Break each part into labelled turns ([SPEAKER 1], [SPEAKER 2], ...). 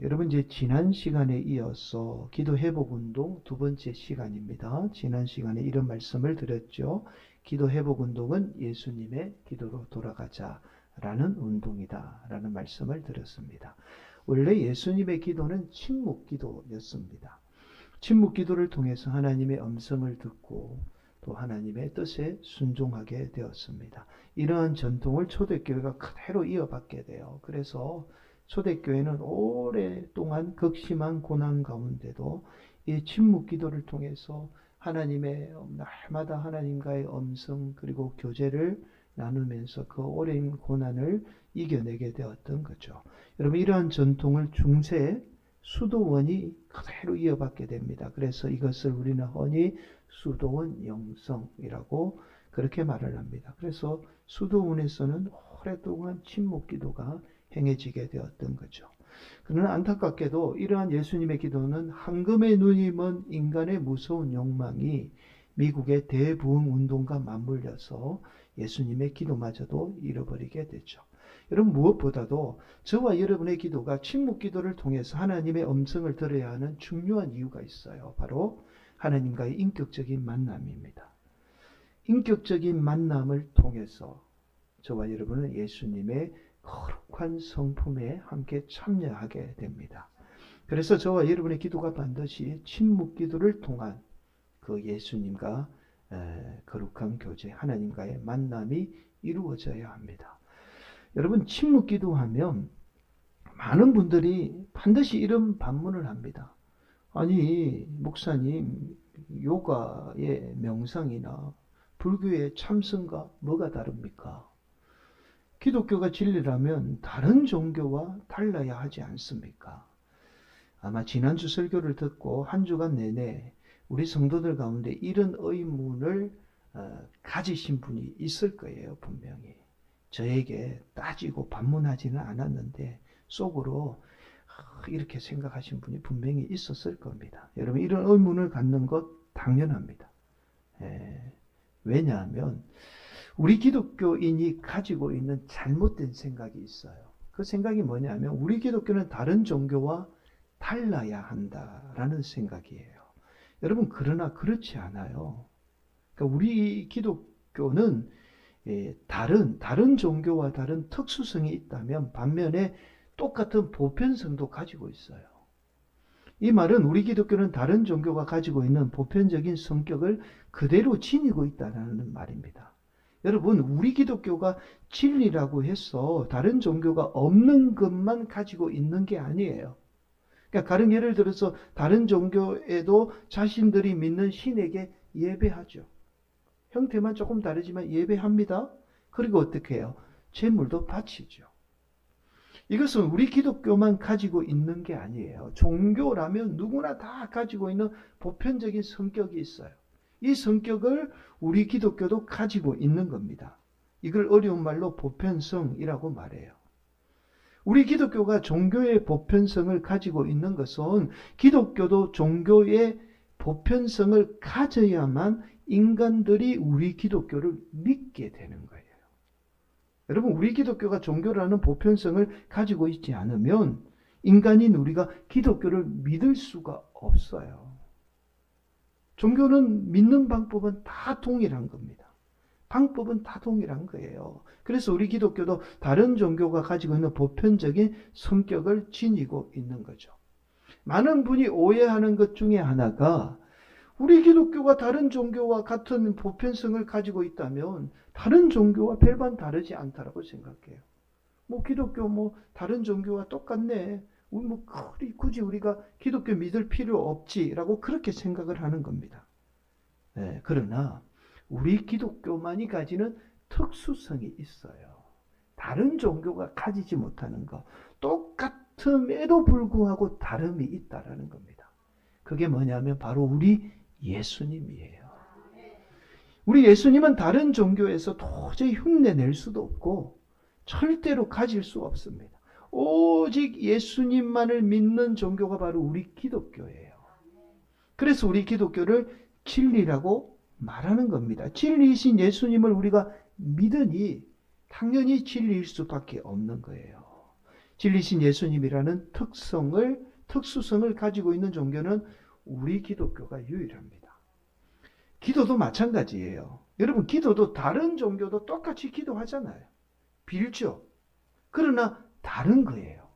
[SPEAKER 1] 여러분 이제 지난 시간에 이어서 기도 회복 운동 두 번째 시간입니다. 지난 시간에 이런 말씀을 드렸죠. 기도 회복 운동은 예수님의 기도로 돌아가자라는 운동이다 라는 말씀을 드렸습니다. 원래 예수님의 기도는 침묵 기도였습니다. 침묵 기도를 통해서 하나님의 음성을 듣고 또 하나님의 뜻에 순종하게 되었습니다. 이러한 전통을 초대교회가 그대로 이어받게 돼요. 그래서 초대교회는 오랫동안 극심한 고난 가운데도 이 침묵 기도를 통해서 하나님의 날마다 하나님과의 음성 그리고 교제를 나누면서 그 오랜 고난을 이겨내게 되었던 거죠. 여러분 이러한 전통을 중세 수도원이 그대로 이어받게 됩니다. 그래서 이것을 우리는 흔히 수도원 영성이라고 그렇게 말을 합니다. 그래서 수도원에서는 오랫동안 침묵 기도가 행해지게 되었던 거죠. 그러나 안타깝게도 이러한 예수님의 기도는 황금의 눈이 먼 인간의 무서운 욕망이 미국의 대부흥 운동과 맞물려서 예수님의 기도마저도 잃어버리게 되죠. 여러분 무엇보다도 저와 여러분의 기도가 침묵 기도를 통해서 하나님의 음성을 들어야 하는 중요한 이유가 있어요. 바로 하나님과의 인격적인 만남입니다. 인격적인 만남을 통해서 저와 여러분은 예수님의 거룩한 성품에 함께 참여하게 됩니다. 그래서 저와 여러분의 기도가 반드시 침묵 기도를 통한 그 예수님과 거룩한 교제, 하나님과의 만남이 이루어져야 합니다. 여러분 침묵 기도하면 많은 분들이 반드시 이런 반문을 합니다. 아니 목사님 요가의 명상이나 불교의 참선과 뭐가 다릅니까? 기독교가 진리라면 다른 종교와 달라야 하지 않습니까? 아마 지난주 설교를 듣고 한 주간 내내 우리 성도들 가운데 이런 의문을 가지신 분이 있을 거예요. 분명히. 저에게 따지고 반문하지는 않았는데 속으로 이렇게 생각하신 분이 분명히 있었을 겁니다. 여러분 이런 의문을 갖는 것 당연합니다. 왜냐하면 우리 기독교인이 가지고 있는 잘못된 생각이 있어요. 그 생각이 뭐냐면 우리 기독교는 다른 종교와 달라야 한다라는 생각이에요. 여러분 그러나 그렇지 않아요. 그러니까 우리 기독교는 다른 종교와 다른 특수성이 있다면 반면에 똑같은 보편성도 가지고 있어요. 이 말은 우리 기독교는 다른 종교가 가지고 있는 보편적인 성격을 그대로 지니고 있다는 말입니다. 여러분 우리 기독교가 진리라고 해서 다른 종교가 없는 것만 가지고 있는 게 아니에요. 그러니까 가령 예를 들어서 다른 종교에도 자신들이 믿는 신에게 예배하죠. 형태만 조금 다르지만 예배합니다. 그리고 어떻게 해요? 제물도 바치죠. 이것은 우리 기독교만 가지고 있는 게 아니에요. 종교라면 누구나 다 가지고 있는 보편적인 성격이 있어요. 이 성격을 우리 기독교도 가지고 있는 겁니다. 이걸 어려운 말로 보편성이라고 말해요. 우리 기독교가 종교의 보편성을 가지고 있는 것은 기독교도 종교의 보편성을 가져야만 인간들이 우리 기독교를 믿게 되는 거예요. 여러분 우리 기독교가 종교라는 보편성을 가지고 있지 않으면 인간인 우리가 기독교를 믿을 수가 없어요. 종교는 믿는 방법은 다 동일한 겁니다. 방법은 다 동일한 거예요. 그래서 우리 기독교도 다른 종교가 가지고 있는 보편적인 성격을 지니고 있는 거죠. 많은 분이 오해하는 것 중에 하나가 우리 기독교가 다른 종교와 같은 보편성을 가지고 있다면 다른 종교와 별반 다르지 않다라고 생각해요. 기독교 다른 종교와 똑같네. 굳이 우리가 기독교 믿을 필요 없지라고 그렇게 생각을 하는 겁니다. 그러나 우리 기독교만이 가지는 특수성이 있어요. 다른 종교가 가지지 못하는 것. 똑같음에도 불구하고 다름이 있다라는 겁니다. 그게 뭐냐면 바로 우리 예수님이에요. 우리 예수님은 다른 종교에서 도저히 흉내낼 수도 없고 절대로 가질 수 없습니다. 오직 예수님만을 믿는 종교가 바로 우리 기독교예요. 그래서 우리 기독교를 진리라고 말하는 겁니다. 진리이신 예수님을 우리가 믿으니 당연히 진리일 수밖에 없는 거예요. 진리신 예수님이라는 특수성을 가지고 있는 종교는 우리 기독교가 유일합니다. 기도도 마찬가지예요. 여러분, 기도도 다른 종교도 똑같이 기도하잖아요. 빌죠. 그러나 다른 거예요.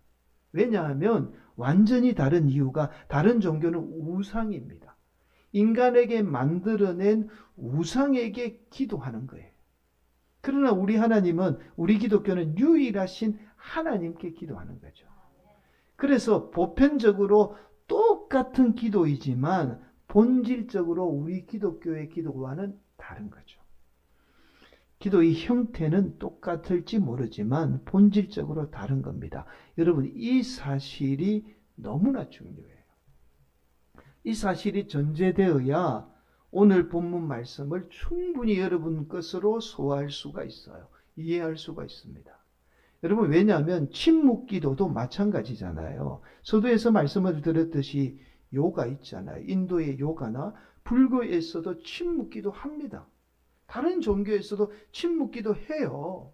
[SPEAKER 1] 왜냐하면 완전히 다른 이유가, 다른 종교는 우상입니다. 인간에게 만들어낸 우상에게 기도하는 거예요. 그러나 우리 하나님은, 우리 기독교는 유일하신 하나님께 기도하는 거죠. 그래서 보편적으로 똑같은 기도이지만 본질적으로 우리 기독교의 기도와는 다른 거죠. 기도의 형태는 똑같을지 모르지만 본질적으로 다른 겁니다. 여러분, 이 사실이 너무나 중요해요. 이 사실이 전제되어야 오늘 본문 말씀을 충분히 여러분 것으로 소화할 수가 있어요. 이해할 수가 있습니다. 여러분, 왜냐하면 침묵기도도 마찬가지잖아요. 서두에서 말씀을 드렸듯이 요가 있잖아요. 인도의 요가나 불교에서도 침묵기도 합니다. 다른 종교에서도 침묵기도 해요.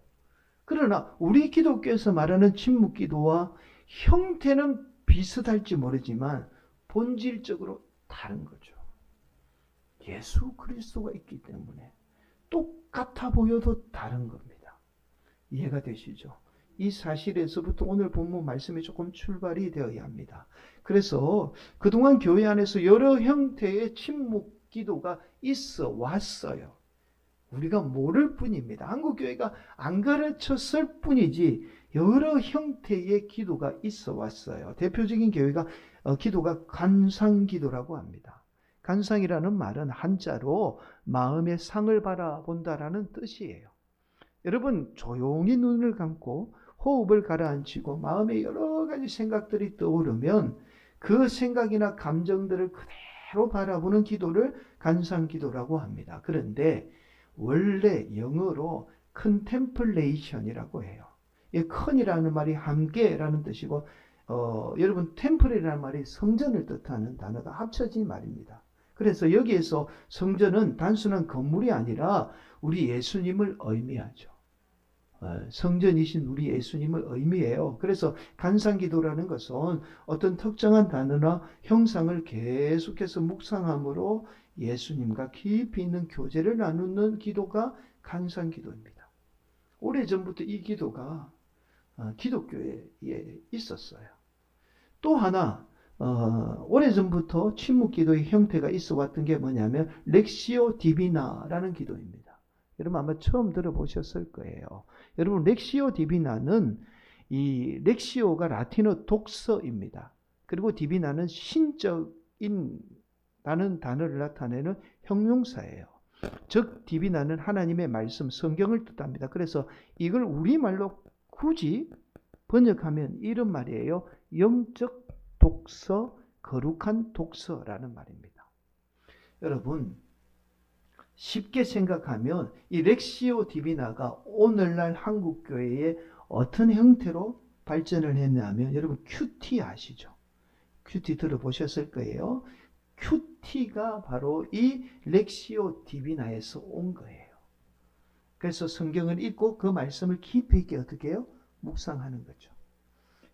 [SPEAKER 1] 그러나 우리 기독교에서 말하는 침묵기도와 형태는 비슷할지 모르지만 본질적으로 다른 거죠. 예수 그리스도가 있기 때문에 똑같아 보여도 다른 겁니다. 이해가 되시죠? 이 사실에서부터 오늘 본문 말씀이 조금 출발이 되어야 합니다. 그래서 그동안 교회 안에서 여러 형태의 침묵 기도가 있어 왔어요. 우리가 모를 뿐입니다. 한국교회가 안 가르쳤을 뿐이지 여러 형태의 기도가 있어 왔어요. 대표적인 기도가 간상기도라고 합니다. 간상이라는 말은 한자로 마음의 상을 바라본다라는 뜻이에요. 여러분, 조용히 눈을 감고 호흡을 가라앉히고 마음에 여러 가지 생각들이 떠오르면 그 생각이나 감정들을 그대로 바라보는 기도를 간상기도라고 합니다. 그런데 원래 영어로 contemplation이라고 해요. 이 con이라는 말이 함께라는 뜻이고 여러분, temple이라는 말이 성전을 뜻하는 단어가 합쳐진 말입니다. 그래서 여기에서 성전은 단순한 건물이 아니라 우리 예수님을 의미하죠. 성전이신 우리 예수님을 의미해요. 그래서 간상기도라는 것은 어떤 특정한 단어나 형상을 계속해서 묵상함으로 예수님과 깊이 있는 교제를 나누는 기도가 간상기도입니다. 오래전부터 이 기도가 기독교에 있었어요. 또 하나 오래전부터 침묵기도의 형태가 있어 왔던 게 뭐냐면 렉시오 디비나라는 기도입니다. 여러분 아마 처음 들어보셨을 거예요. 여러분, 렉시오 디비나는 이 렉시오가 라틴어 독서입니다. 그리고 디비나는 신적인 라는 단어를 나타내는 형용사예요. 즉 디비나는 하나님의 말씀, 성경을 뜻합니다. 그래서 이걸 우리말로 굳이 번역하면 이런 말이에요. 영적 독서, 거룩한 독서라는 말입니다. 여러분, 쉽게 생각하면 이 렉시오 디비나가 오늘날 한국교회에 어떤 형태로 발전을 했냐면, 여러분 큐티 아시죠? 큐티 들어보셨을 거예요. 큐티가 바로 이 렉시오 디비나에서 온 거예요. 그래서 성경을 읽고 그 말씀을 깊이 있게 어떻게 해요? 묵상하는 거죠.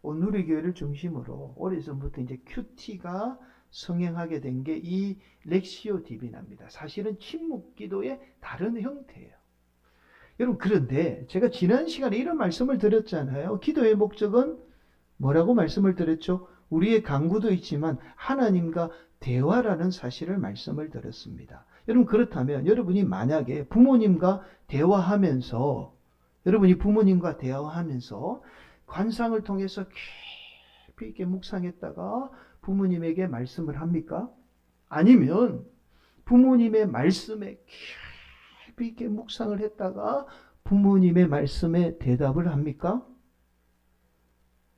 [SPEAKER 1] 누리교회를 중심으로 오래전부터 이제 큐티가 성행하게 된 게 이 렉시오 디비나입니다. 사실은 침묵기도의 다른 형태예요. 여러분, 그런데 제가 지난 시간에 이런 말씀을 드렸잖아요. 기도의 목적은 뭐라고 말씀을 드렸죠? 우리의 강구도 있지만 하나님과 대화라는 사실을 말씀을 드렸습니다. 여러분, 그렇다면 여러분이 만약에 부모님과 대화하면서 관상을 통해서 깊이 있게 묵상했다가 부모님에게 말씀을 합니까? 아니면 부모님의 말씀에 깊이 있게 묵상을 했다가 부모님의 말씀에 대답을 합니까?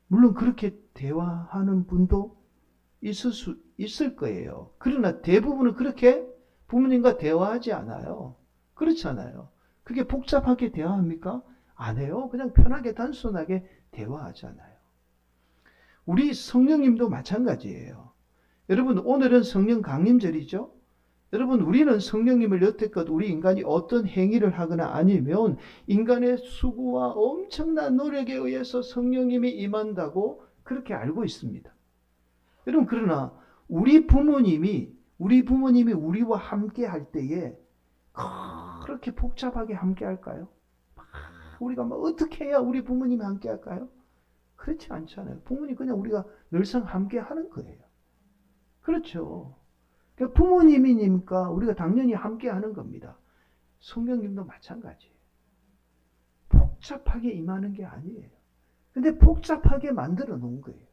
[SPEAKER 1] 물론 그렇게 대화하는 분도 있을 거예요. 그러나 대부분은 그렇게 부모님과 대화하지 않아요. 그렇잖아요. 그게 복잡하게 대화합니까? 안 해요. 그냥 편하게 단순하게 대화하잖아요. 우리 성령님도 마찬가지예요. 여러분, 오늘은 성령 강림절이죠. 여러분, 우리는 성령님을 여태껏 우리 인간이 어떤 행위를 하거나 아니면 인간의 수고와 엄청난 노력에 의해서 성령님이 임한다고 그렇게 알고 있습니다. 여러분, 그러나 우리 부모님이 우리와 함께 할 때에 그렇게 복잡하게 함께 할까요? 우리가 뭐 어떻게 해야 우리 부모님이 함께 할까요? 그렇지 않잖아요. 부모님 그냥 우리가 늘상 함께 하는 거예요. 그렇죠. 그러니까 부모님이니까 우리가 당연히 함께 하는 겁니다. 성령님도 마찬가지예요. 복잡하게 임하는 게 아니에요. 근데 복잡하게 만들어 놓은 거예요.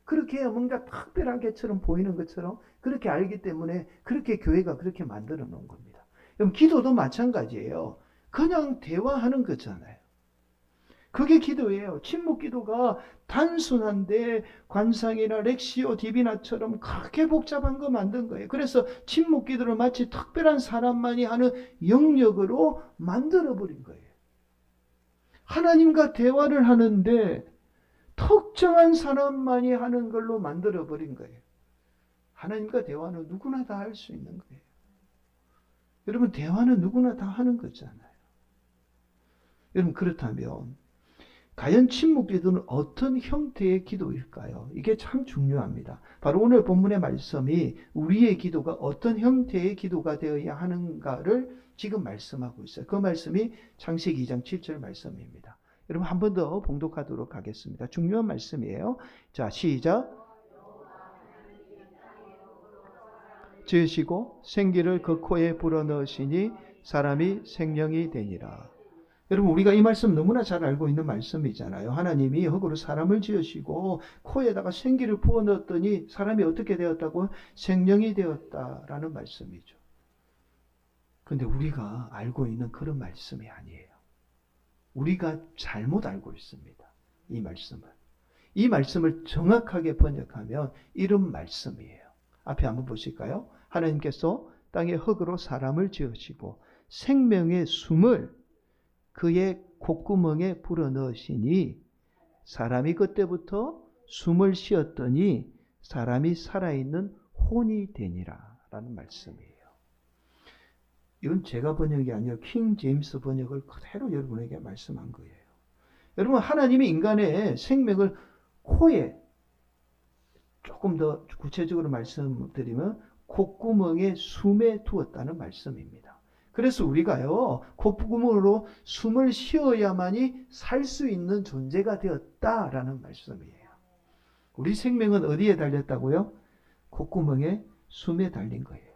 [SPEAKER 1] 그렇게 해야 뭔가 특별하게처럼 보이는 것처럼 그렇게 알기 때문에 그렇게 교회가 그렇게 만들어 놓은 겁니다. 그럼 기도도 마찬가지예요. 그냥 대화하는 거잖아요. 그게 기도예요. 침묵 기도가 단순한데 관상이나 렉시오 디비나처럼 그렇게 복잡한 거 만든 거예요. 그래서 침묵 기도를 마치 특별한 사람만이 하는 영역으로 만들어버린 거예요. 하나님과 대화를 하는데 특정한 사람만이 하는 걸로 만들어버린 거예요. 하나님과 대화는 누구나 다 할 수 있는 거예요. 여러분, 대화는 누구나 다 하는 거잖아요. 여러분, 그렇다면 과연 침묵 기도는 어떤 형태의 기도일까요? 이게 참 중요합니다. 바로 오늘 본문의 말씀이 우리의 기도가 어떤 형태의 기도가 되어야 하는가를 지금 말씀하고 있어요. 그 말씀이 창세기 2장 7절 말씀입니다. 여러분, 한 번 더 봉독하도록 하겠습니다. 중요한 말씀이에요. 자, 시작. 지으시고 생기를 그 코에 불어넣으시니 사람이 생명이 되니라. 여러분, 우리가 이 말씀 너무나 잘 알고 있는 말씀이잖아요. 하나님이 흙으로 사람을 지으시고 코에다가 생기를 부어넣었더니 사람이 어떻게 되었다고? 생명이 되었다라는 말씀이죠. 그런데 우리가 알고 있는 그런 말씀이 아니에요. 우리가 잘못 알고 있습니다. 이 말씀을. 이 말씀을 정확하게 번역하면 이런 말씀이에요. 앞에 한번 보실까요? 하나님께서 땅에 흙으로 사람을 지으시고 생명의 숨을 그의 콧구멍에 불어넣으시니 사람이 그때부터 숨을 쉬었더니 사람이 살아있는 혼이 되니라 라는 말씀이에요. 이건 제가 번역이 아니라 킹 제임스 번역을 그대로 여러분에게 말씀한 거예요. 여러분, 하나님이 인간의 생명을 코에, 조금 더 구체적으로 말씀드리면 콧구멍에 숨에 두었다는 말씀입니다. 그래서 우리가요, 콧구멍으로 숨을 쉬어야만이 살 수 있는 존재가 되었다라는 말씀이에요. 우리 생명은 어디에 달렸다고요? 콧구멍에 숨에 달린 거예요.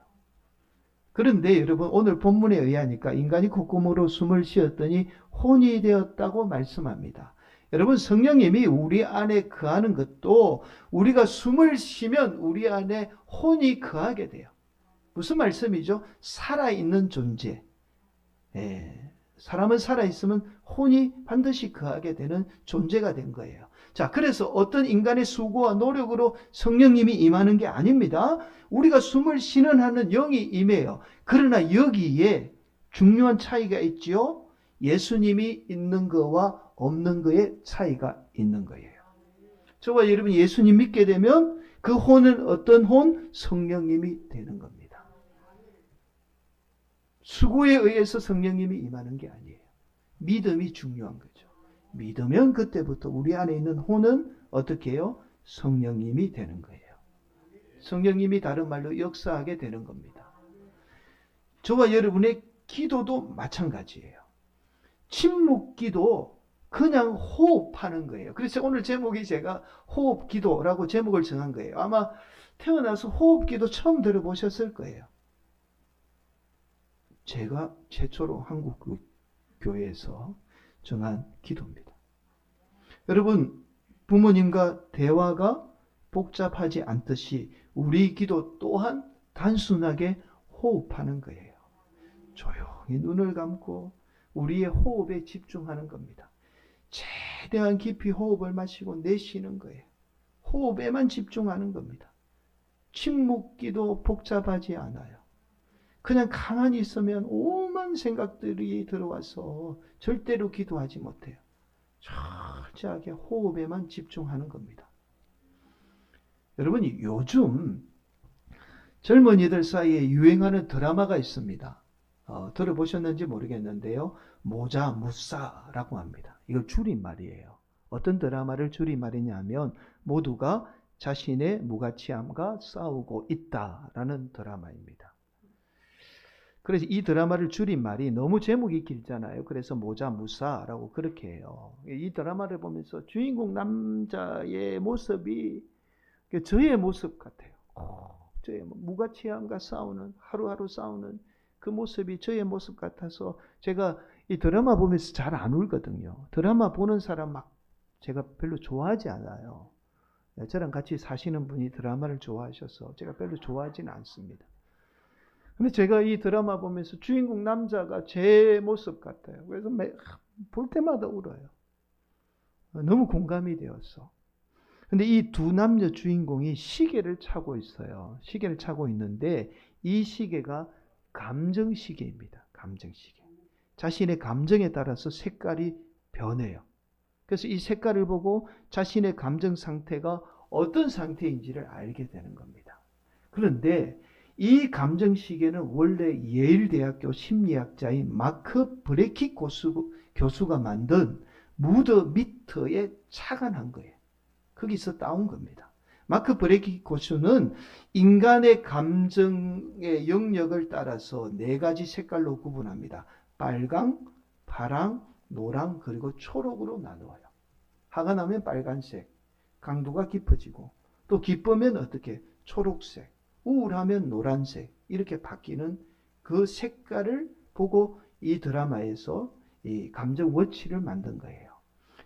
[SPEAKER 1] 그런데 여러분, 오늘 본문에 의하니까 인간이 콧구멍으로 숨을 쉬었더니 혼이 되었다고 말씀합니다. 여러분, 성령님이 우리 안에 거하는 것도 우리가 숨을 쉬면 우리 안에 혼이 거하게 돼요. 무슨 말씀이죠? 살아있는 존재. 사람은 살아있으면 혼이 반드시 거하게 되는 존재가 된 거예요. 자, 그래서 어떤 인간의 수고와 노력으로 성령님이 임하는 게 아닙니다. 우리가 숨을 쉬는 한은 영이 임해요. 그러나 여기에 중요한 차이가 있지요. 예수님이 있는 거와 없는 거에 차이가 있는 거예요. 저와 여러분이 예수님 믿게 되면 그 혼은 어떤 혼? 성령님이 되는 겁니다. 수고에 의해서 성령님이 임하는 게 아니에요. 믿음이 중요한 거죠. 믿으면 그때부터 우리 안에 있는 혼은 어떻게 해요? 성령님이 되는 거예요. 성령님이 다른 말로 역사하게 되는 겁니다. 저와 여러분의 기도도 마찬가지예요. 침묵기도 그냥 호흡하는 거예요. 그래서 오늘 제목이 제가 호흡기도라고 제목을 정한 거예요. 아마 태어나서 호흡기도 처음 들어보셨을 거예요. 제가 최초로 한국 교회에서 정한 기도입니다. 여러분, 부모님과 대화가 복잡하지 않듯이 우리 기도 또한 단순하게 호흡하는 거예요. 조용히 눈을 감고 우리의 호흡에 집중하는 겁니다. 최대한 깊이 호흡을 마시고 내쉬는 거예요. 호흡에만 집중하는 겁니다. 침묵기도 복잡하지 않아요. 그냥 가만히 있으면 오만 생각들이 들어와서 절대로 기도하지 못해요. 철저하게 호흡에만 집중하는 겁니다. 여러분, 요즘 젊은이들 사이에 유행하는 드라마가 있습니다. 들어보셨는지 모르겠는데요. 모자 무싸라고 합니다. 이걸 줄임말이에요. 어떤 드라마를 줄임말이냐면 모두가 자신의 무가치함과 싸우고 있다라는 드라마입니다. 그래서 이 드라마를 줄임말이 너무 제목이 길잖아요. 그래서 모자 무싸라고 그렇게 해요. 이 드라마를 보면서 주인공 남자의 모습이 저의 모습 같아요. 저의 무가치함과 싸우는, 하루하루 싸우는 그 모습이 저의 모습 같아서 제가 이 드라마 보면서 잘 안 울거든요. 드라마 보는 사람 막 제가 별로 좋아하지 않아요. 저랑 같이 사시는 분이 드라마를 좋아하셔서 제가 별로 좋아하지는 않습니다. 근데 제가 이 드라마 보면서 주인공 남자가 제 모습 같아요. 그래서 볼 때마다 울어요. 너무 공감이 되었어. 근데 이 두 남녀 주인공이 시계를 차고 있어요. 시계를 차고 있는데 이 시계가 감정 시계입니다. 감정 시계. 자신의 감정에 따라서 색깔이 변해요. 그래서 이 색깔을 보고 자신의 감정 상태가 어떤 상태인지를 알게 되는 겁니다. 그런데 이 감정 시계는 원래 예일대학교 심리학자인 마크 브레키 교수가 만든 무드 미터에 착안한 거예요. 거기서 따온 겁니다. 마크 브레키 교수는 인간의 감정의 영역을 따라서 4가지 색깔로 구분합니다. 빨강, 파랑, 노랑, 그리고 초록으로 나누어요. 화가 나면 빨간색, 강도가 깊어지고 또 기쁘면 어떻게? 초록색, 우울하면 노란색 이렇게 바뀌는 그 색깔을 보고 이 드라마에서 이 감정 워치를 만든 거예요.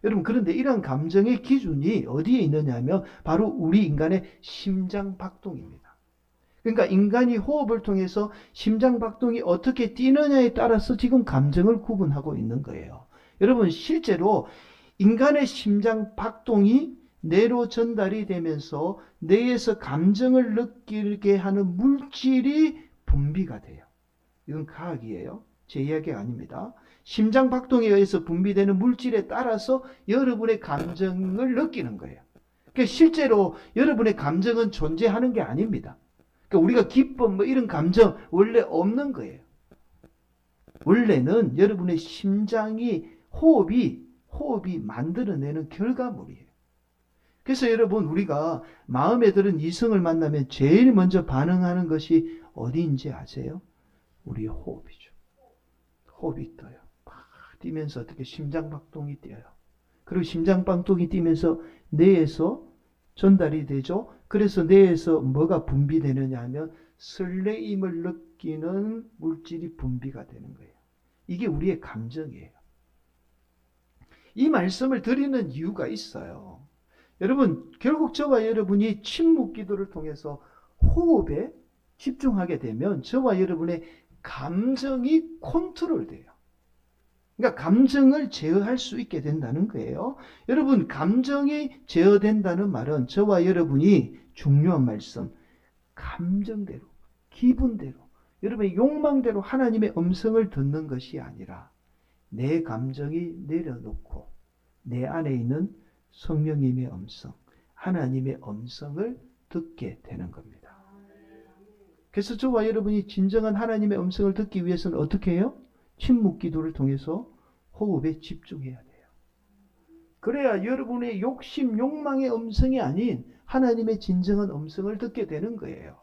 [SPEAKER 1] 여러분 그런데 이런 감정의 기준이 어디에 있느냐면 바로 우리 인간의 심장박동입니다. 그러니까 인간이 호흡을 통해서 심장박동이 어떻게 뛰느냐에 따라서 지금 감정을 구분하고 있는 거예요. 여러분 실제로 인간의 심장박동이 뇌로 전달이 되면서 뇌에서 감정을 느끼게 하는 물질이 분비가 돼요. 이건 과학이에요. 제 이야기가 아닙니다. 심장박동에 의해서 분비되는 물질에 따라서 여러분의 감정을 느끼는 거예요. 그러니까 실제로 여러분의 감정은 존재하는 게 아닙니다. 그러니까 우리가 기쁨 이런 감정 원래 없는 거예요. 원래는 여러분의 심장이 호흡이 만들어내는 결과물이에요. 그래서 여러분 우리가 마음에 드는 이성을 만나면 제일 먼저 반응하는 것이 어디인지 아세요? 우리의 호흡이죠. 호흡이 떠요. 막 뛰면서 어떻게 심장박동이 뛰어요. 그리고 심장박동이 뛰면서 뇌에서 전달이 되죠. 그래서 뇌에서 뭐가 분비되느냐 하면 설레임을 느끼는 물질이 분비가 되는 거예요. 이게 우리의 감정이에요. 이 말씀을 드리는 이유가 있어요. 여러분 결국 저와 여러분이 침묵 기도를 통해서 호흡에 집중하게 되면 저와 여러분의 감정이 컨트롤돼요. 그러니까 감정을 제어할 수 있게 된다는 거예요. 여러분 감정이 제어된다는 말은 저와 여러분이 중요한 말씀 감정대로 기분대로 여러분의 욕망대로 하나님의 음성을 듣는 것이 아니라 내 감정이 내려놓고 내 안에 있는 성령님의 음성 하나님의 음성을 듣게 되는 겁니다. 그래서 저와 여러분이 진정한 하나님의 음성을 듣기 위해서는 어떻게 해요? 침묵 기도를 통해서 호흡에 집중해야 돼요. 그래야 여러분의 욕심, 욕망의 음성이 아닌 하나님의 진정한 음성을 듣게 되는 거예요.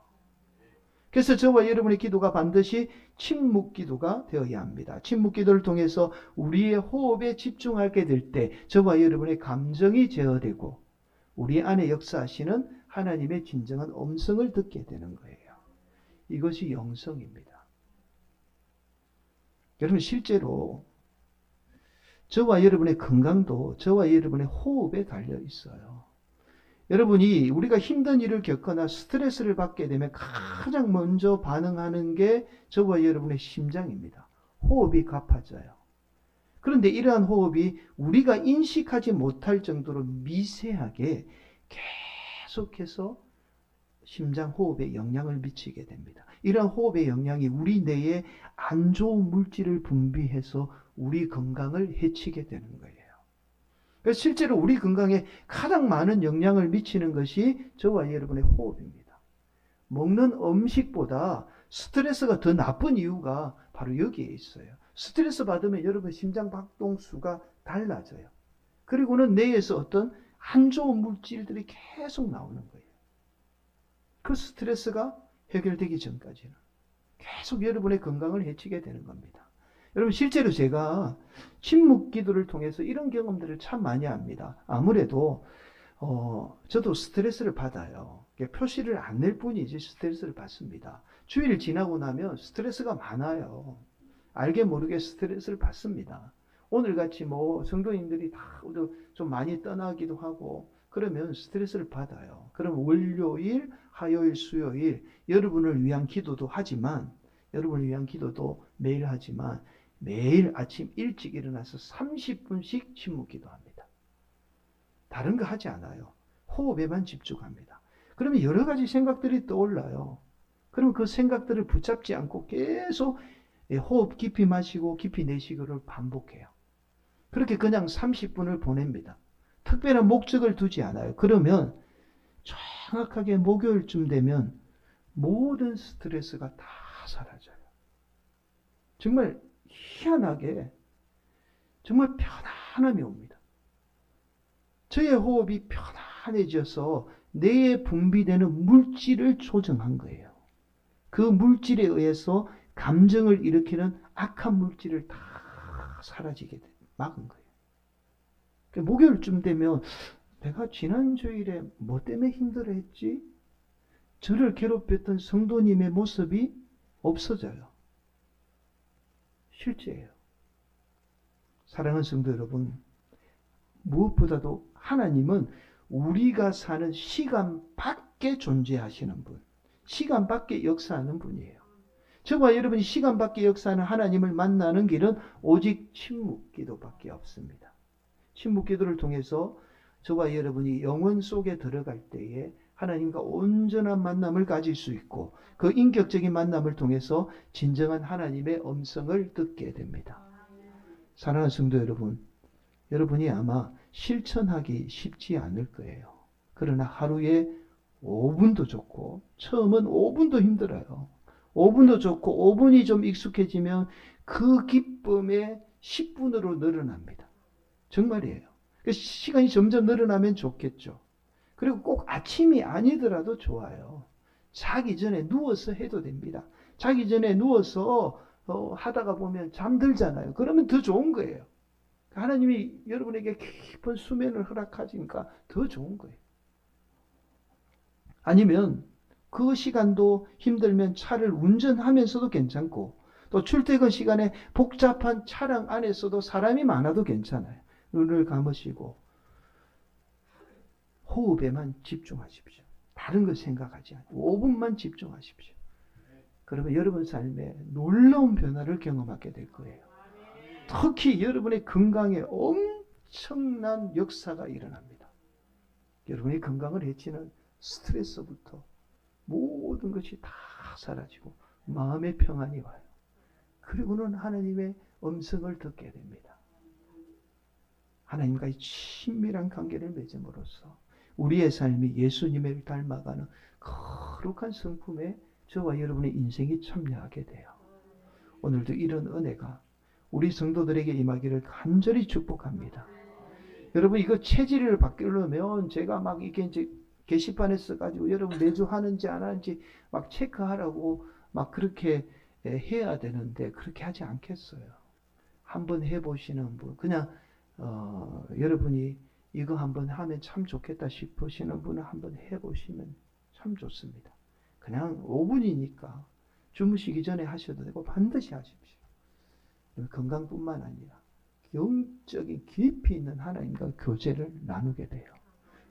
[SPEAKER 1] 그래서 저와 여러분의 기도가 반드시 침묵 기도가 되어야 합니다. 침묵 기도를 통해서 우리의 호흡에 집중하게 될 때 저와 여러분의 감정이 제어되고 우리 안에 역사하시는 하나님의 진정한 음성을 듣게 되는 거예요. 이것이 영성입니다. 여러분 실제로 저와 여러분의 건강도 저와 여러분의 호흡에 달려 있어요. 여러분이 우리가 힘든 일을 겪거나 스트레스를 받게 되면 가장 먼저 반응하는 게 저와 여러분의 심장입니다. 호흡이 가파져요. 그런데 이러한 호흡이 우리가 인식하지 못할 정도로 미세하게 계속해서 심장 호흡에 영향을 미치게 됩니다. 이러한 호흡의 영향이 우리 뇌에 안 좋은 물질을 분비해서 우리 건강을 해치게 되는 거예요. 그래서 실제로 우리 건강에 가장 많은 영향을 미치는 것이 저와 여러분의 호흡입니다. 먹는 음식보다 스트레스가 더 나쁜 이유가 바로 여기에 있어요. 스트레스 받으면 여러분 심장 박동수가 달라져요. 그리고는 뇌에서 어떤 안 좋은 물질들이 계속 나오는 거예요. 그 스트레스가 해결되기 전까지는 계속 여러분의 건강을 해치게 되는 겁니다. 여러분 실제로 제가 침묵 기도를 통해서 이런 경험들을 참 많이 합니다. 아무래도 저도 스트레스를 받아요. 표시를 안 낼 뿐이지 스트레스를 받습니다. 주일 지나고 나면 스트레스가 많아요. 알게 모르게 스트레스를 받습니다. 오늘같이 뭐 성도님들이 다 좀 많이 떠나기도 하고 그러면 스트레스를 받아요. 그럼 월요일, 화요일, 수요일 여러분을 위한 기도도 하지만 여러분을 위한 기도도 매일 하지만 매일 아침 일찍 일어나서 30분씩 침묵 기도합니다. 다른 거 하지 않아요. 호흡에만 집중합니다. 그러면 여러 가지 생각들이 떠올라요. 그러면 그 생각들을 붙잡지 않고 계속 호흡 깊이 마시고 깊이 내쉬기를 반복해요. 그렇게 그냥 30분을 보냅니다. 특별한 목적을 두지 않아요. 그러면 정확하게 목요일쯤 되면 모든 스트레스가 다 사라져요. 정말 희한하게 정말 편안함이 옵니다. 저의 호흡이 편안해져서 뇌에 분비되는 물질을 조정한 거예요. 그 물질에 의해서 감정을 일으키는 악한 물질을 다 사라지게 막은 거예요. 목요일쯤 되면 내가 지난 주일에 뭐 때문에 힘들어했지? 저를 괴롭혔던 성도님의 모습이 없어져요. 실제예요. 사랑하는 성도 여러분, 무엇보다도 하나님은 우리가 사는 시간 밖에 존재하시는 분, 시간 밖에 역사하는 분이에요. 저와 여러분이 시간 밖에 역사하는 하나님을 만나는 길은 오직 침묵 기도밖에 없습니다. 침묵 기도를 통해서 저와 여러분이 영혼 속에 들어갈 때에 하나님과 온전한 만남을 가질 수 있고 그 인격적인 만남을 통해서 진정한 하나님의 음성을 듣게 됩니다. 사랑하는 성도 여러분, 여러분이 아마 실천하기 쉽지 않을 거예요. 그러나 하루에 5분도 좋고 처음은 5분도 힘들어요. 5분도 좋고 5분이 좀 익숙해지면 그 기쁨에 10분으로 늘어납니다. 정말이에요. 시간이 점점 늘어나면 좋겠죠. 그리고 꼭 아침이 아니더라도 좋아요. 자기 전에 누워서 해도 됩니다. 자기 전에 누워서 하다가 보면 잠들잖아요. 그러면 더 좋은 거예요. 하나님이 여러분에게 깊은 수면을 허락하시니까 더 좋은 거예요. 아니면 그 시간도 힘들면 차를 운전하면서도 괜찮고 또 출퇴근 시간에 복잡한 차량 안에서도 사람이 많아도 괜찮아요. 눈을 감으시고 호흡에만 집중하십시오. 다른 거 생각하지 않고 5분만 집중하십시오. 그러면 여러분 삶에 놀라운 변화를 경험하게 될 거예요. 특히 여러분의 건강에 엄청난 역사가 일어납니다. 여러분의 건강을 해치는 스트레스부터 모든 것이 다 사라지고 마음의 평안이 와요. 그리고는 하나님의 음성을 듣게 됩니다. 하나님과의 친밀한 관계를 맺음으로써 우리의 삶이 예수님을 닮아가는 거룩한 성품에 저와 여러분의 인생이 참여하게 돼요. 오늘도 이런 은혜가 우리 성도들에게 임하기를 간절히 축복합니다. 여러분 이거 체질을 바꾸려면 제가 막 이게 이제 게시판에 써가지고 여러분 매주 하는지 안 하는지 막 체크하라고 막 그렇게 해야 되는데 그렇게 하지 않겠어요. 한번 해보시는 분, 그냥 여러분이 이거 한번 하면 참 좋겠다 싶으시는 분은 한번 해보시면 참 좋습니다. 그냥 5분이니까 주무시기 전에 하셔도 되고 반드시 하십시오. 건강뿐만 아니라 영적인 깊이 있는 하나님과 교제를 나누게 돼요.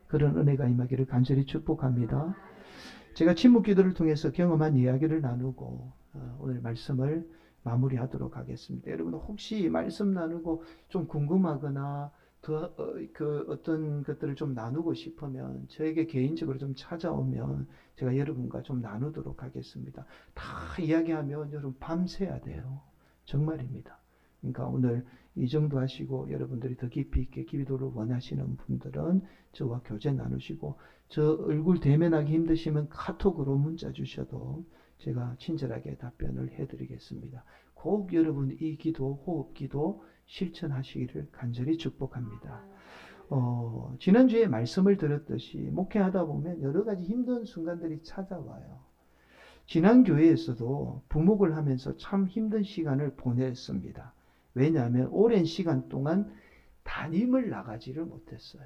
[SPEAKER 1] 그런 은혜가 임하기를 간절히 축복합니다. 제가 침묵 기도를 통해서 경험한 이야기를 나누고 오늘 말씀을 마무리하도록 하겠습니다. 여러분 혹시 말씀 나누고 좀 궁금하거나 더 어떤 것들을 좀 나누고 싶으면 저에게 개인적으로 좀 찾아오면 제가 여러분과 좀 나누도록 하겠습니다. 다 이야기하면 여러분 밤새야 돼요. 정말입니다. 그러니까 오늘 이 정도 하시고 여러분들이 더 깊이 있게 기도를 원하시는 분들은 저와 교제 나누시고 저 얼굴 대면하기 힘드시면 카톡으로 문자 주셔도 제가 친절하게 답변을 해드리겠습니다. 꼭 여러분 이 기도, 호흡기도 실천하시기를 간절히 축복합니다. 지난주에 말씀을 들었듯이 목회하다 보면 여러 가지 힘든 순간들이 찾아와요. 지난 교회에서도 부목을 하면서 참 힘든 시간을 보냈습니다. 왜냐하면 오랜 시간 동안 담임을 나가지를 못했어요.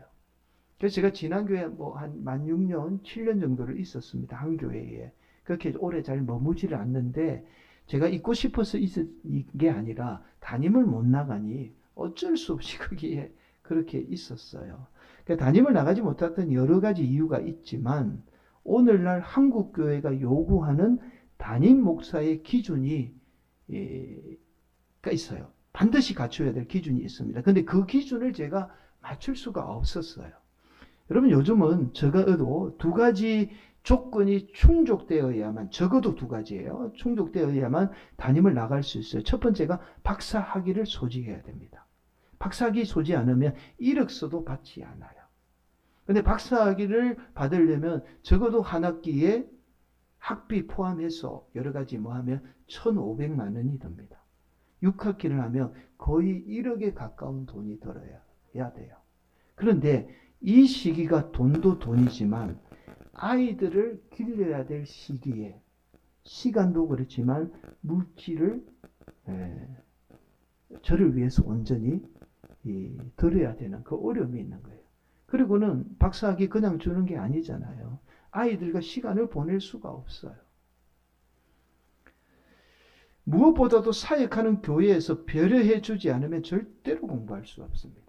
[SPEAKER 1] 그래서 제가 지난 교회에 한 6년, 7년 정도를 있었습니다. 한 교회에. 그렇게 오래 잘 머무지를 않는데 제가 있고 싶어서 있은 게 아니라 담임을 못 나가니 어쩔 수 없이 거기에 그렇게 있었어요. 그러니까 담임을 나가지 못했던 여러 가지 이유가 있지만 오늘날 한국 교회가 요구하는 담임 목사의 기준이 있어요. 반드시 갖춰야 될 기준이 있습니다. 근데 그 기준을 제가 맞출 수가 없었어요. 여러분 요즘은 적어도 두 가지 조건이 충족되어야만, 적어도 두 가지예요. 충족되어야만 담임을 나갈 수 있어요. 첫 번째가 박사학위를 소지해야 됩니다. 박사학위 소지 않으면 이력서도 받지 않아요. 근데 박사학위를 받으려면 적어도 한 학기에 학비 포함해서 여러 가지 하면 1,500만 원이 듭니다. 6학기를 하면 거의 1억에 가까운 돈이 들어야 돼요. 그런데 이 시기가 돈도 돈이지만 아이들을 길러야 될 시기에 시간도 그렇지만 물질을 저를 위해서 온전히 들어야 되는 그 어려움이 있는 거예요. 그리고는 박사학위 그냥 주는 게 아니잖아요. 아이들과 시간을 보낼 수가 없어요. 무엇보다도 사역하는 교회에서 배려해 주지 않으면 절대로 공부할 수 없습니다.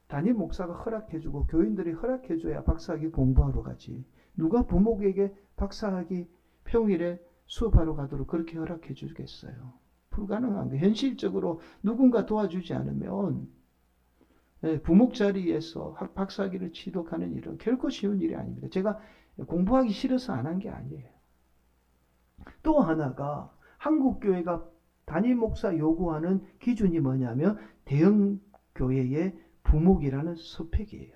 [SPEAKER 1] 담임 목사가 허락해주고 교인들이 허락해줘야 박사학위 공부하러 가지. 누가 부목에게 박사학위 평일에 수업하러 가도록 그렇게 허락해 주겠어요? 불가능한 거예요. 현실적으로 누군가 도와주지 않으면 부목 자리에서 박사학위를 취득하는 일은 결코 쉬운 일이 아닙니다. 제가 공부하기 싫어서 안 한 게 아니에요. 또 하나가 한국 교회가 담임 목사 요구하는 기준이 뭐냐면 대형 교회의 부목이라는 스펙이에요.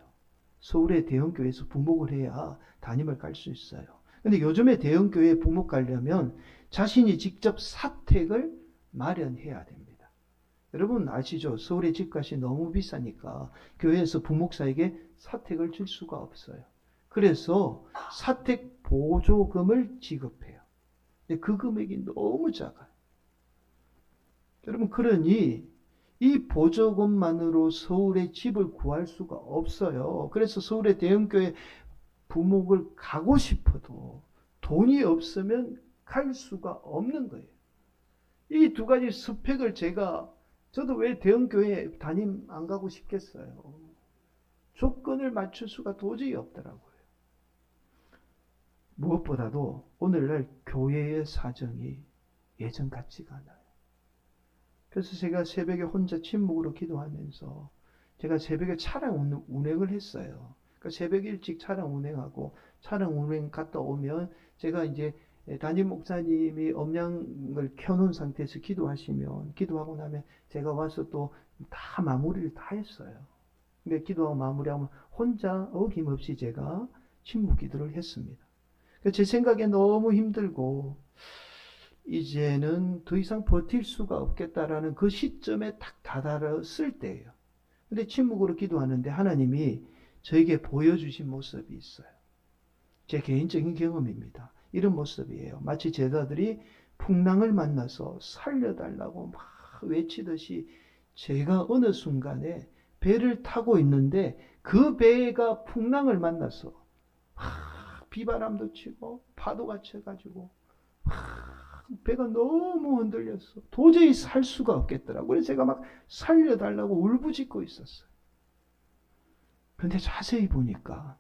[SPEAKER 1] 서울의 대형교회에서 부목을 해야 담임을 갈 수 있어요. 근데 요즘에 대형교회에 부목 가려면 자신이 직접 사택을 마련해야 됩니다. 여러분 아시죠? 서울의 집값이 너무 비싸니까 교회에서 부목사에게 사택을 줄 수가 없어요. 그래서 사택 보조금을 지급해요. 근데 그 금액이 너무 작아요. 여러분 그러니 이 보조금만으로 서울에 집을 구할 수가 없어요. 그래서 서울의 대형교회 부목을 가고 싶어도 돈이 없으면 갈 수가 없는 거예요. 이 두 가지 스펙을 저도 왜 대형교회 담임 안 가고 싶겠어요. 조건을 맞출 수가 도저히 없더라고요. 무엇보다도 오늘날 교회의 사정이 예전 같지가 않아요. 그래서 제가 새벽에 혼자 침묵으로 기도하면서 제가 새벽에 차량 운행을 했어요. 그러니까 새벽 일찍 차량 운행하고 차량 운행 갔다 오면 제가 이제 담임 목사님이 음량을 켜놓은 상태에서 기도하고 나면 제가 와서 또 다 마무리를 다 했어요. 근데 기도하고 마무리하면 혼자 어김없이 제가 침묵 기도를 했습니다. 제 생각에 너무 힘들고 이제는 더 이상 버틸 수가 없겠다라는 그 시점에 딱 다다랐을 때예요. 근데 침묵으로 기도하는데 하나님이 저에게 보여주신 모습이 있어요. 제 개인적인 경험입니다. 이런 모습이에요. 마치 제자들이 풍랑을 만나서 살려달라고 막 외치듯이 제가 어느 순간에 배를 타고 있는데 그 배가 풍랑을 만나서 비바람도 치고 파도가 쳐가지고 배가 너무 흔들렸어. 도저히 살 수가 없겠더라고요. 그래서 제가 막 살려달라고 울부짖고 있었어요. 그런데 자세히 보니까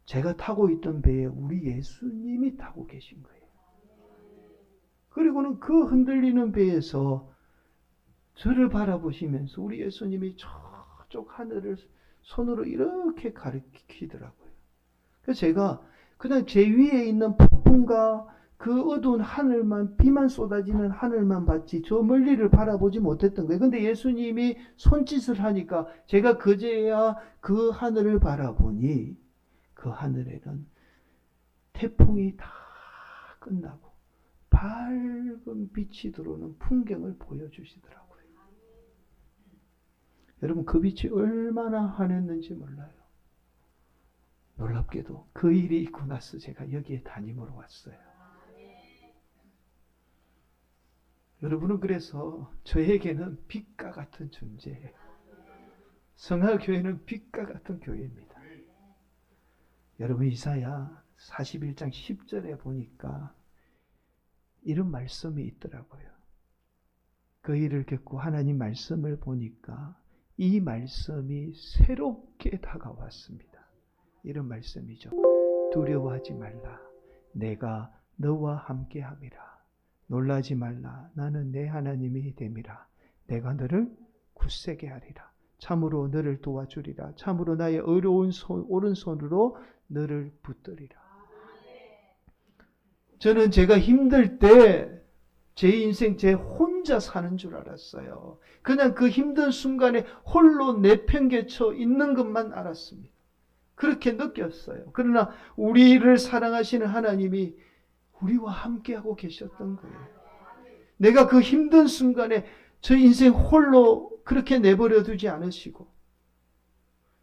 [SPEAKER 1] 제가 타고 있던 배에 우리 예수님이 타고 계신 거예요. 그리고는 그 흔들리는 배에서 저를 바라보시면서 우리 예수님이 저쪽 하늘을 손으로 이렇게 가리키더라고요. 그래서 제가 그냥 제 위에 있는 폭풍과 그 어두운 하늘만, 비만 쏟아지는 하늘만 봤지 저 멀리를 바라보지 못했던 거예요. 근데 예수님이 손짓을 하니까 제가 그제야 그 하늘을 바라보니 그 하늘에는 태풍이 다 끝나고 밝은 빛이 들어오는 풍경을 보여주시더라고요. 여러분, 그 빛이 얼마나 환했는지 몰라요. 놀랍게도 그 일이 있고 나서 제가 여기에 담임으로 왔어요. 여러분은 그래서 저에게는 빛과 같은 존재예요. 성화교회는 빛과 같은 교회입니다. 여러분, 이사야 41장 10절에 보니까 이런 말씀이 있더라고요. 그 일을 겪고 하나님 말씀을 보니까 이 말씀이 새롭게 다가왔습니다. 이런 말씀이죠. 두려워하지 말라. 내가 너와 함께함이라. 놀라지 말라. 나는 내 하나님이 됨이라. 내가 너를 굳세게 하리라. 참으로 너를 도와주리라. 참으로 나의 어려운 오른손으로 너를 붙들리라. 저는 제가 힘들 때 제 인생 제 혼자 사는 줄 알았어요. 그냥 그 힘든 순간에 홀로 내팽개쳐 있는 것만 알았습니다. 그렇게 느꼈어요. 그러나 우리를 사랑하시는 하나님이 우리와 함께하고 계셨던 거예요. 내가 그 힘든 순간에 저 인생 홀로 그렇게 내버려 두지 않으시고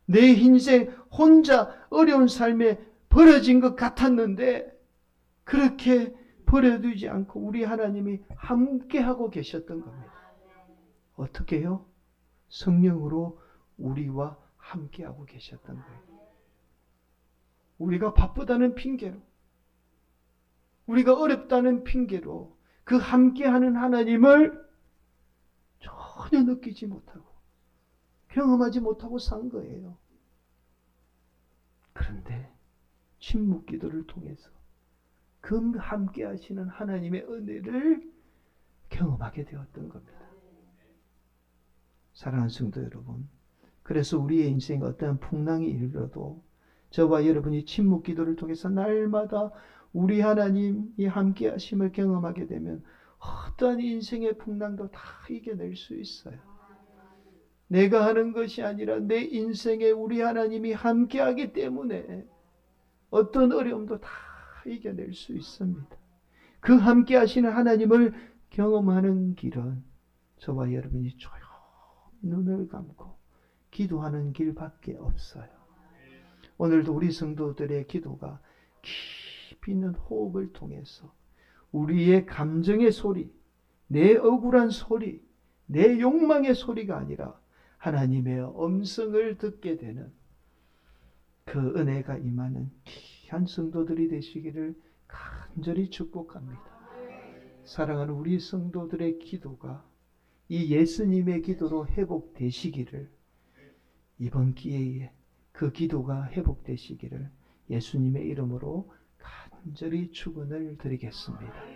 [SPEAKER 1] 내 인생 혼자 어려운 삶에 버려진 것 같았는데 그렇게 버려두지 않고 우리 하나님이 함께하고 계셨던 겁니다. 어떻게 해요? 성령으로 우리와 함께하고 계셨던 거예요. 우리가 바쁘다는 핑계로, 우리가 어렵다는 핑계로 그 함께하는 하나님을 전혀 느끼지 못하고 경험하지 못하고 산 거예요. 그런데 침묵 기도를 통해서 그 함께 하시는 하나님의 은혜를 경험하게 되었던 겁니다. 사랑하는 성도 여러분, 그래서 우리의 인생에 어떠한 풍랑이 일어도 저와 여러분이 침묵 기도를 통해서 날마다 우리 하나님이 함께 하심을 경험하게 되면 어떠한 인생의 풍랑도 다 이겨낼 수 있어요. 내가 하는 것이 아니라 내 인생에 우리 하나님이 함께하기 때문에 어떤 어려움도 다 이겨낼 수 있습니다. 그 함께 하시는 하나님을 경험하는 길은 저와 여러분이 조용히 눈을 감고 기도하는 길밖에 없어요. 오늘도 우리 성도들의 기도가 깊이 있는 호흡을 통해서 우리의 감정의 소리, 내 억울한 소리, 내 욕망의 소리가 아니라 하나님의 음성을 듣게 되는 그 은혜가 임하는 귀한 성도들이 되시기를 간절히 축복합니다. 사랑하는 우리 성도들의 기도가 이 예수님의 기도로 회복되시기를, 이번 기회에 그 기도가 회복되시기를 예수님의 이름으로 간절히 축원을 드리겠습니다.